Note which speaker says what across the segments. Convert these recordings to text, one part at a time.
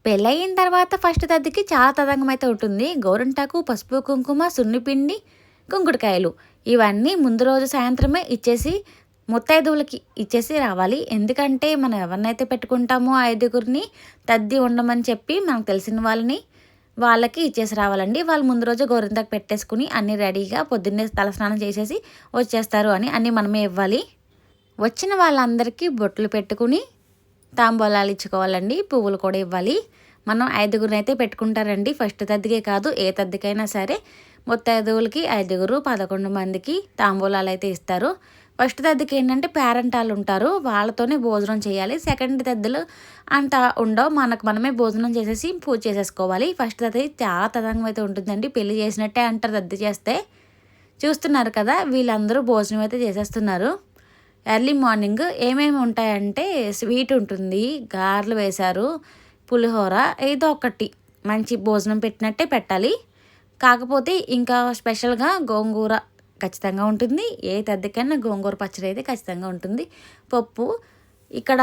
Speaker 1: పెళ్ళయిన తర్వాత ఫస్ట్ తద్దికి చాలా తతంగం అయితే ఉంటుంది. గోరింటాకు, పసుపు, కుంకుమ, సున్నిపిండి, కుంకుడుకాయలు ఇవన్నీ ముందు రోజు సాయంత్రమే ఇచ్చేసి ముత్తైదువులకి ఇచ్చేసి రావాలి. ఎందుకంటే మనం ఎవరినైతే పెట్టుకుంటామో ఐదుగురిని తద్ది ఉండమని చెప్పి మనకు తెలిసిన వాళ్ళకి ఇచ్చేసి రావాలండి. వాళ్ళు ముందు రోజు గోరింటాకు పెట్టేసుకుని అన్నీ రెడీగా పొద్దున్నే తలస్నానం చేసేసి వచ్చేస్తారు అని అన్నీ మనమే ఇవ్వాలి. వచ్చిన వాళ్ళందరికీ బొట్లు పెట్టుకుని తాంబూలాలు ఇచ్చుకోవాలండి. పువ్వులు కూడా ఇవ్వాలి. మనం ఐదుగురిని అయితే పెట్టుకుంటారండి. ఫస్ట్ తద్దికే కాదు ఏ తద్దికైనా సరే ముత్తైదువులకి 5, 11 మందికి తాంబూలాలు అయితే ఇస్తారు. ఫస్ట్ తద్దికి ఏంటంటే పేరెంటాలు ఉంటారు, వాళ్ళతోనే భోజనం చేయాలి. సెకండ్ తద్దులు అంత ఉండవు, మనమే భోజనం చేసేసి పూజ చేసేసుకోవాలి. ఫస్ట్ తద్ది చాలా తదంగం అయితే ఉంటుందండి. పెళ్లి చేసినట్టే అంటారు తద్ది చేస్తే. చూస్తున్నారు కదా, వీళ్ళందరూ భోజనం అయితే చేసేస్తున్నారు. ఎర్లీ మార్నింగ్ ఏమేమి ఉంటాయంటే స్వీట్ ఉంటుంది, గారెలు వేశారు, పులిహోర, ఏదో ఒకటి మంచి భోజనం పెట్టినట్టే పెట్టాలి. కాకపోతే ఇంకా స్పెషల్గా గోంగూర ఖచ్చితంగా ఉంటుంది. ఏ తద్దికైనా గోంగూర పచ్చడి అయితే ఖచ్చితంగా ఉంటుంది. పప్పు, ఇక్కడ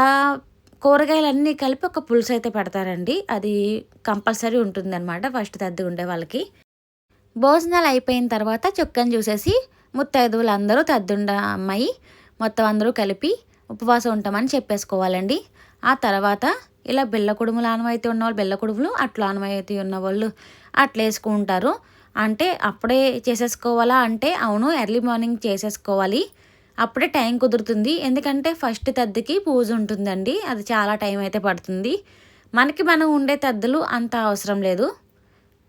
Speaker 1: కూరగాయలన్నీ కలిపి ఒక పులుసు అయితే పెడతారండి. అది కంపల్సరీ ఉంటుంది అనమాట ఫస్ట్ తద్ది ఉండే వాళ్ళకి. భోజనాలు అయిపోయిన తర్వాత చుక్కని చూసేసి ముత్తైదువులు అందరూ తద్దుండ అమ్మాయి మొత్తం అందరూ కలిపి ఉపవాసం ఉంటామని చెప్పేసుకోవాలండి. ఆ తర్వాత ఇలా బెల్ల కుడుములు ఆనవాయితీ ఉన్నవాళ్ళు బెల్ల కుడుములు, అట్లా ఆనవాయితీ ఉన్నవాళ్ళు అట్లా వేసుకుంటారు. అంటే అప్పుడే చేసేసుకోవాలా అంటే అవును, ఎర్లీ మార్నింగ్ చేసేసుకోవాలి, అప్పుడే టైం కుదురుతుంది. ఎందుకంటే ఫస్ట్ తద్దికి పూజ ఉంటుందండి, అది చాలా టైం అయితే పడుతుంది. మనం ఉండే తద్దులు అంత అవసరం లేదు.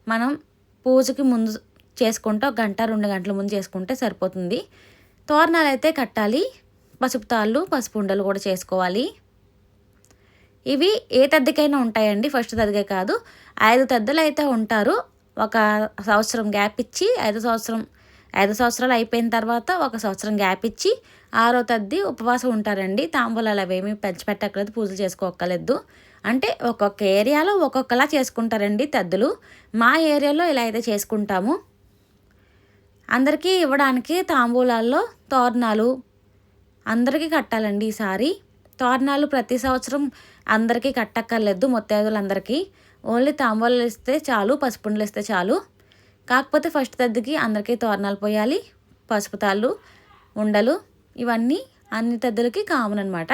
Speaker 1: మనం పూజకి ముందు చేసుకుంటే 1 గంట 2 గంటల ముందు చేసుకుంటే సరిపోతుంది. తోరణాలు అయితే కట్టాలి, పసుపు తాళ్ళు, పసుపు ఉండలు కూడా చేసుకోవాలి. ఇవి ఏ తద్దికైనా ఉంటాయండి, ఫస్ట్ తద్దికే కాదు. 5 తద్దులు అయితే ఉంటారు. 1 సంవత్సరం గ్యాప్ ఇచ్చి 5 సంవత్సరాలు అయిపోయిన తర్వాత 1 సంవత్సరం గ్యాప్ ఇచ్చి 6వ తద్ది ఉపవాసం ఉంటారండి. తాంబూలాలు అవేమీ పంచిపెట్టక్కర్లేదు, పూజలు చేసుకోక్కర్లేదు. అంటే ఒక్కొక్క ఏరియాలో ఒక్కొక్కలా చేసుకుంటారండి తద్దులు. మా ఏరియాలో ఇలా అయితే చేసుకుంటాము. అందరికీ ఇవ్వడానికి తాంబూలాల్లో తోరణాలు అందరికీ కట్టాలండి. ఈసారి తోరణాలు ప్రతి సంవత్సరం అందరికీ కట్టక్కర్లేదు, ముత్తైదువులందరికీ ఓన్లీ తాంబూలాలు ఇస్తే చాలు, పసుపుండలు ఇస్తే చాలు. కాకపోతే ఫస్ట్ తద్దికి అందరికీ తోరణాలు పోయాలి, పసుపు తాళ్ళు, ఉండలు ఇవన్నీ అన్ని తద్దులకి కామన్ అనమాట.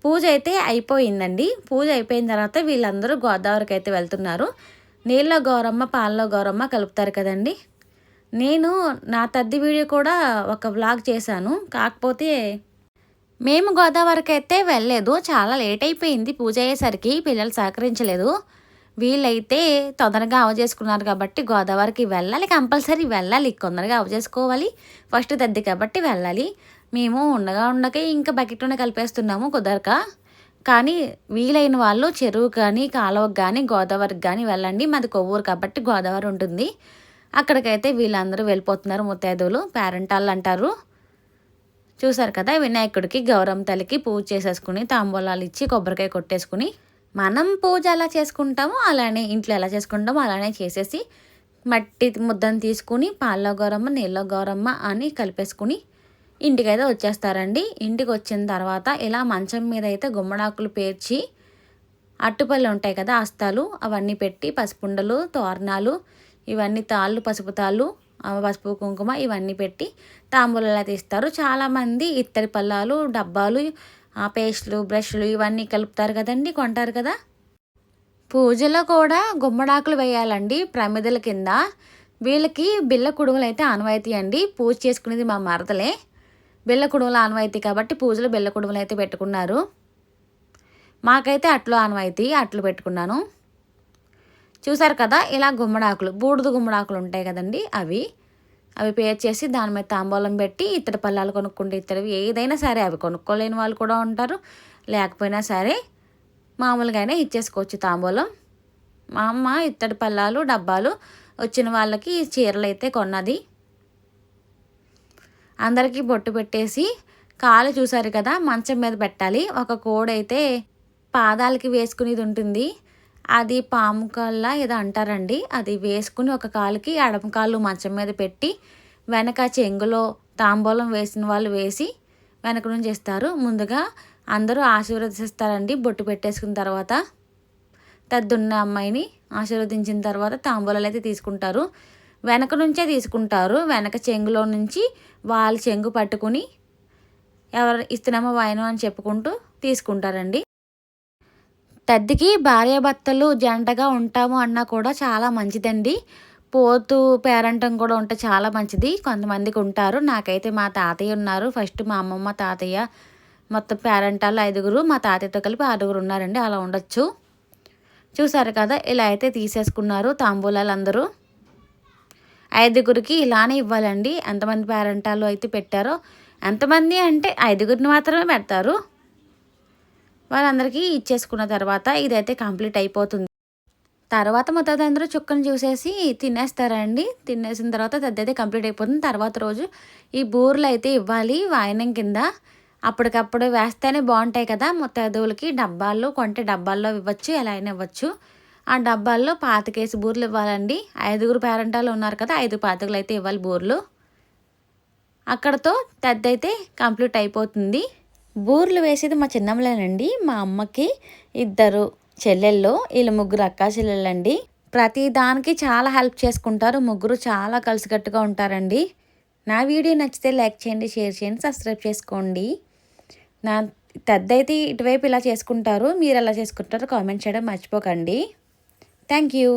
Speaker 1: పూజ అయితే అయిపోయిందండి. పూజ అయిపోయిన తర్వాత వీళ్ళందరూ గోదావరికి అయితే వెళ్తున్నారు. నీళ్ళలో గౌరమ్మ, పాలలో గౌరమ్మ కలుపుతారు కదండి. నేను నా తద్ది వీడియో కూడా ఒక వ్లాగ్ చేశాను. కాకపోతే మేము గోదావరికి అయితే వెళ్ళలేదు, చాలా లేట్ అయిపోయింది. పూజ అయ్యేసరికి పిల్లలు సహకరించలేదు. వీళ్ళైతే తొందరగా చేసుకున్నారు కాబట్టి గోదావరికి వెళ్ళాలి, కంపల్సరీ వెళ్ళాలి, తొందరగా చేసుకోవాలి. ఫస్ట్ తద్ది కాబట్టి వెళ్ళాలి. మేము ఉండగా ఇంకా బకెట్లోనే కలిపేస్తున్నాము కుదరక. కానీ వీలైన వాళ్ళు చెరువు కానీ కాలువకు కానీ గోదావరికి కానీ వెళ్ళండి. మాది కొవ్వూరు కాబట్టి గోదావరి ఉంటుంది, అక్కడికైతే వీళ్ళందరూ వెళ్ళిపోతున్నారు. ముత్తైదువులు పేరెంటాళ్ళు అంటారు. చూసారు కదా, వినాయకుడికి గౌరమ్మ తల్లికి పూజ చేసేసుకుని తాంబూలాలు ఇచ్చి కొబ్బరికాయ కొట్టేసుకుని మనం పూజ ఎలా చేసుకుంటామో అలానే ఇంట్లో ఎలా చేసుకుంటామో అలానే చేసేసి మట్టి ముద్దను తీసుకుని పాలలో గౌరమ్మ, నీళ్ళలో గౌరమ్మ అని కలిపేసుకుని ఇంటికైతే వచ్చేస్తారండి. ఇంటికి వచ్చిన తర్వాత ఇలా మంచం మీద అయితే గుమ్మడాకులు పేర్చి అట్టుపల్లి ఉంటాయి కదా, అస్తాలు అవన్నీ పెట్టి పసుపుండలు, తోరణాలు ఇవన్నీ తాళ్ళు, పసుపు తాళ్ళు, పసుపు కుంకుమ ఇవన్నీ పెట్టి తాంబూలాలు అయితే ఇస్తారు. చాలామంది ఇత్తడి పళ్ళాలు, డబ్బాలు, పేస్టులు, బ్రష్లు ఇవన్నీ కలుపుతారు కదండి, కొంటారు కదా. పూజలో కూడా గుమ్మడాకులు వేయాలండి ప్రమిదల కింద. వీళ్ళకి బిళ్ళ కుడుములు అయితే ఆనవాయితీ అండి. పూజ చేసుకునేది మా మరదలే. బిళ్ళ కుడుములు ఆనవాయితీ కాబట్టి పూజలో బిళ్ళ కుడుములు అయితే పెట్టుకున్నారు. మాకైతే అట్లు ఆనవాయితీ, అట్లు పెట్టుకున్నాను. చూసారు కదా, ఇలా గుమ్మడాకులు, బూడిద గుమ్మడాకులు ఉంటాయి కదండి, అవి పేర్చేసి దాని మీద తాంబూలం పెట్టి ఇత్తడి పళ్ళాలు కొనుక్కుంటే ఇత్తడివి ఏదైనా సరే, అవి కొనుక్కోలేని వాళ్ళు కూడా ఉంటారు, లేకపోయినా సరే మామూలుగానే ఇచ్చేసుకోవచ్చు తాంబూలం. మా అమ్మ ఇత్తడి పళ్ళాలు, డబ్బాలు వచ్చిన వాళ్ళకి చీరలు అయితే కొన్నది. అందరికీ బొట్టు పెట్టేసి కాలు చూసారు కదా మంచం మీద పెట్టాలి. ఒక కోడైతే పాదాలకి వేసుకునేది ఉంటుంది, అది పాము కాళ్ళ ఏదో అంటారండి. అది వేసుకుని ఒక కాలుకి ఎడమ కాళ్ళు మంచం మీద పెట్టి వెనక చెంగులో తాంబూలం వేసిన వాళ్ళు వేసి వెనక నుంచి ఇస్తారు. ముందుగా అందరూ ఆశీర్వదిస్తారండి బొట్టు పెట్టేసుకున్న తర్వాత. తద్దున్న అమ్మాయిని ఆశీర్వదించిన తర్వాత తాంబూలాలు అయితే తీసుకుంటారు. వెనక నుంచే తీసుకుంటారు. వెనక చెంగులో నుంచి వాళ్ళ చెంగు పట్టుకుని ఎవరు ఇస్తున్నామో వాయనం అని చెప్పుకుంటూ తీసుకుంటారండి. తద్దికి భార్యాభర్తలు జంటగా ఉంటాము అన్నా కూడా చాలా మంచిదండి. పోతూ పేరంటం కూడా ఉంటే చాలా మంచిది. కొంతమందికి ఉంటారు. నాకైతే మా తాతయ్య ఉన్నారు. ఫస్ట్ మా అమ్మమ్మ, తాతయ్య మొత్తం పేరంటాలు 5గురు, మా తాతయ్యతో కలిపి 6గురు ఉన్నారండి. అలా ఉండొచ్చు. చూసారు కదా, ఇలా అయితే తీసేసుకున్నారు తాంబూలాలు అందరూ. 5గురికి ఇలానే ఇవ్వాలండి. ఎంతమంది పేరంటాలు అయితే పెట్టారో, ఎంతమంది అంటే 5గురిని మాత్రమే పెడతారు. వాళ్ళందరికీ ఇచ్చేసుకున్న తర్వాత ఇదైతే కంప్లీట్ అయిపోతుంది. తర్వాత మొత్తం అందరూ చుక్కను చూసేసి తినేస్తారండి. తినేసిన తర్వాత దద్దైతే కంప్లీట్ అయిపోతుంది. తర్వాత రోజు ఈ బూరెలు అయితే ఇవ్వాలి వాయనం కింద. అప్పటికప్పుడు వేస్తేనే బాగుంటాయి కదా ముత్తైదువులకి. డబ్బాల్లో కొంటే డబ్బాల్లో ఇవ్వచ్చు, ఎలా అయినా ఇవ్వచ్చు. ఆ డబ్బాల్లో 25 బూరెలు ఇవ్వాలండి. 5గురు పేరంటాలు ఉన్నారు కదా, 5 పాతికలు అయితే ఇవ్వాలి బూరెలు. అక్కడతో దద్దైతే కంప్లీట్ అయిపోతుంది. బూరెలు వేసేది మా చిన్నమ్మలేనండి. మా అమ్మకి 2 చెల్లెళ్ళు, వీళ్ళు 3 అక్కా చెల్లెళ్ళండి. ప్రతి దానికి చాలా హెల్ప్ చేసుకుంటారు. ముగ్గురు చాలా కలిసికట్టుగా ఉంటారండి. నా వీడియో నచ్చితే లైక్ చేయండి, షేర్ చేయండి, సబ్స్క్రైబ్ చేసుకోండి. నా పెద్దయితే ఇటువైపు ఇలా చేసుకుంటారు. మీరు ఎలా చేసుకుంటారో కామెంట్ చేయడం మర్చిపోకండి. Thank you.